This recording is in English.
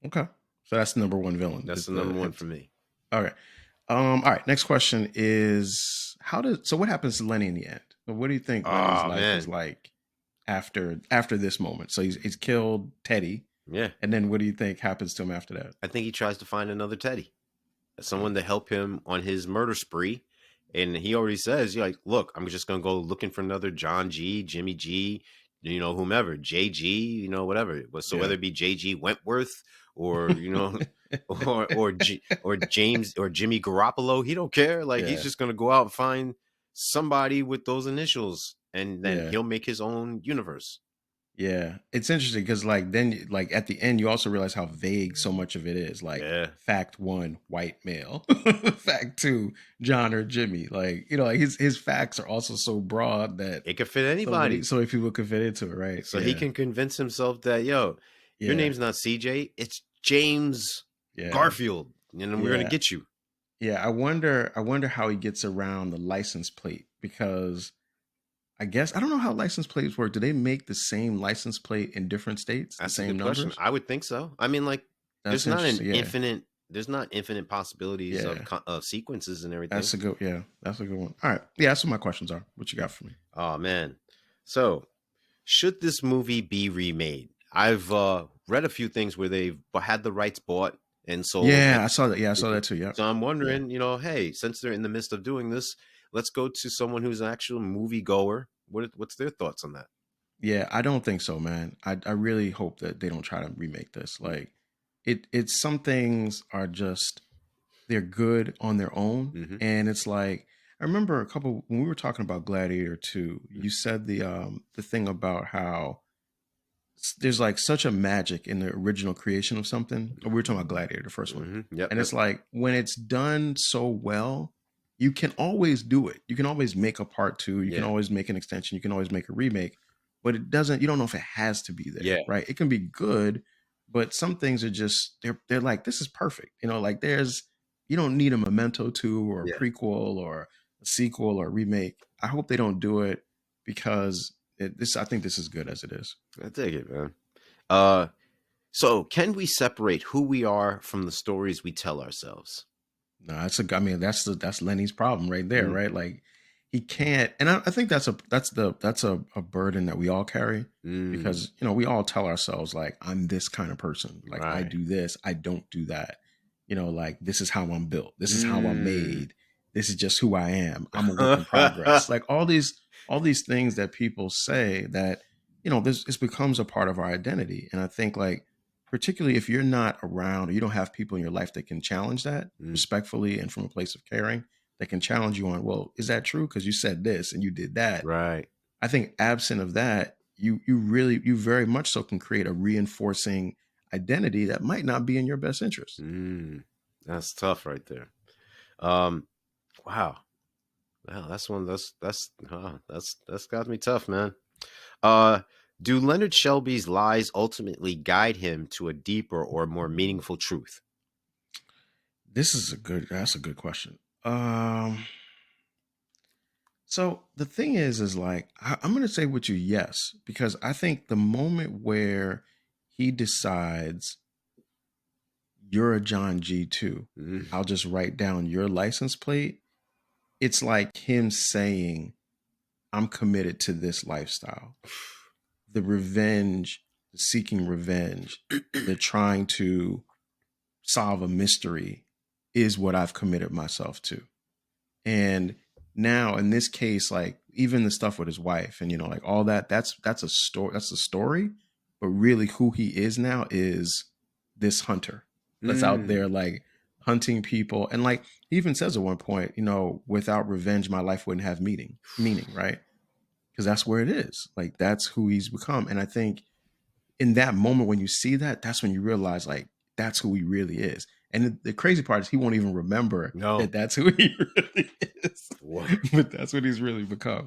Okay. So that's the number one villain. That's Is the the number one for me. okay. All right. Next question is so what happens to Lenny in the end? What do you think Lenny's Oh life is man, like after this moment? So he's killed Teddy, yeah. and then what do you think happens to him after that? I think he tries to find another Teddy, Mm. someone to help him on his murder spree. And he already says, "You're like, look, I'm just gonna go looking for another John G, Jimmy G, whomever, JG, whatever. So Yeah. whether it be JG Wentworth or or James or Jimmy Garoppolo, he don't care. Like he's Yeah. just gonna go out and find somebody with those initials, and then Yeah. he'll make his own universe. Yeah, it's interesting because like at the end, you also realize how vague so much of it is. Like Yeah, fact one, white male. Fact two, John or Jimmy. Like his facts are also so broad that it could fit so many anybody. so many people can fit into it. Right? So he Yeah, can convince himself that, yo, your yeah, name's not CJ, it's James yeah, Garfield, and we're gonna yeah, get you. yeah. I wonder how he gets around the license plate because I guess I don't know how license plates work. Do they make the same license plate in different states, the That's a same good question. numbers? I would think so. I mean, like, there's That's not an interesting. Yeah, infinite, there's not infinite possibilities of yeah. of sequences and everything. That's a good, yeah, that's a good one. All right. Yeah, that's what my questions are. What you got for me? Oh man. So, should this movie be remade? I've read a few things where they've had the rights bought and sold, Yeah, and I saw that. Yeah, I saw that too. Yep. so I'm Yeah. wondering, hey, since they're in the midst of doing this, let's go to someone who's an actual movie goer. What's their thoughts on that? Yeah, I don't think so, man. I really hope that they don't try to remake this. Like it's some things are just they're good on their own. Mm-hmm. And it's like I remember a couple when we were talking about Gladiator 2, you said the thing about how there's like such a magic in the original creation of something. We were talking about Gladiator, the first one. Mm-hmm. Yep. And Yep. it's like when it's done so well, you can always do it. You can always make a part two. You can Yeah. always make an extension. You can always make a remake, but you don't know if it has to be there, Yeah. right? It can be good, but some things are just, they're like, this is perfect. Like you don't need a Memento 2 or a Yeah. prequel or a sequel or a remake. I hope they don't do it because I think this is good as it is. I take it, man. Uh, so can we separate who we are from the stories we tell ourselves? No, I mean, that's Lenny's problem right there, Mm, right? Like he can't, and I think that's a burden that we all carry mm, because we all tell ourselves like I'm this kind of person, like I right. do this, I don't do that, like this is how I'm built, this is how I'm Mm. made, this is just who I am. I'm a work in progress. Like all these things that people say that this becomes a part of our identity, and I think like particularly if you're not around or you don't have people in your life that can challenge that Mm, respectfully and from a place of caring that can challenge you on, well, is that true because you said this and you did that? right. I think absent of that, you very much so can create a reinforcing identity that might not be in your best interest. Mm. That's tough right there. Um, wow. Wow, that's one that's got me tough, man. Uh, do Leonard Shelby's lies ultimately guide him to a deeper or more meaningful truth? That's a good question. So the thing is like I'm going to say with you, yes, because I think the moment where he decides you're a John G too, Mm, I'll just write down your license plate. It's like him saying, I'm committed to this lifestyle. The revenge, the seeking revenge, the trying to solve a mystery is what I've committed myself to. And now in this case, like even the stuff with his wife and like all that's a story, that's a story, but really who he is now is this hunter that's out mm, there like hunting people. And like he even says at one point, without revenge my life wouldn't have meaning, right? Because that's where it is. Like that's who he's become. And I think in that moment when you see that, that's when you realize like that's who he really is. And the crazy part is he won't even remember no. that that's who he really is, What? but that's what he's really become.